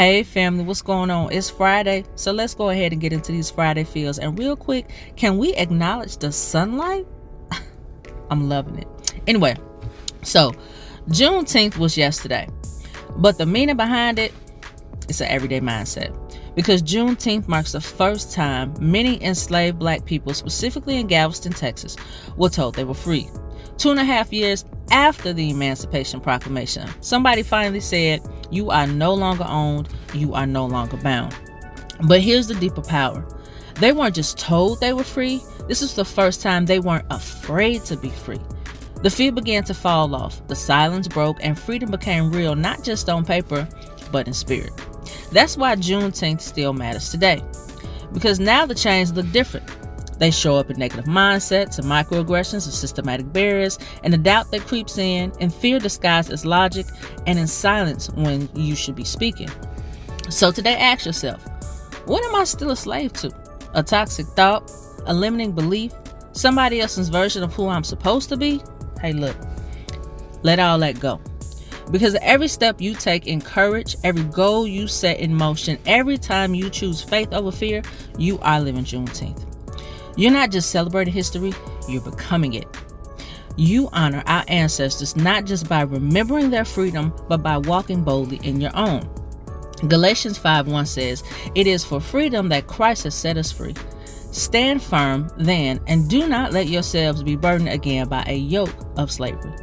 Hey family, what's going on? It's Friday, so let's go ahead and get into these Friday feels. And real quick, can we acknowledge the sunlight? I'm loving it. Anyway, so Juneteenth was yesterday, but the meaning behind it is an everyday mindset. Because Juneteenth marks the first time many enslaved black people, specifically in Galveston, Texas, were told they were free. 2.5 years after the Emancipation Proclamation, somebody finally said, "You are no longer owned, you are no longer bound." But here's the deeper power. They weren't just told they were free. This is the first time they weren't afraid to be free. The fear began to fall off, the silence broke, and freedom became real, not just on paper, but in spirit. That's why Juneteenth still matters today. Because now the chains look different. They show up in negative mindsets and microaggressions and systematic barriers, and the doubt that creeps in, and fear disguised as logic, and in silence when you should be speaking. So today ask yourself, what am I still a slave to? A toxic thought? A limiting belief? Somebody else's version of who I'm supposed to be? Hey look, let all that go. Because every step you take in courage, every goal you set in motion, every time you choose faith over fear, you are living Juneteenth. You're not just celebrating history, you're becoming it. You honor our ancestors not just by remembering their freedom, but by walking boldly in your own. Galatians 5:1 says, "It is for freedom that Christ has set us free. Stand firm then, and do not let yourselves be burdened again by a yoke of slavery."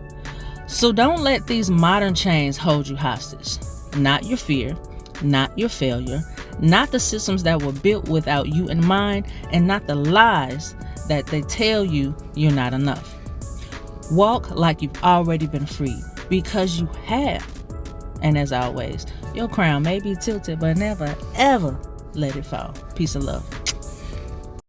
So don't let these modern chains hold you hostage. Not your fear, not your failure, not the systems that were built without you in mind, and not the lies that they tell you you're not enough. Walk like you've already been freed, because you have. And as always, your crown may be tilted, but never, ever let it fall. Peace and love.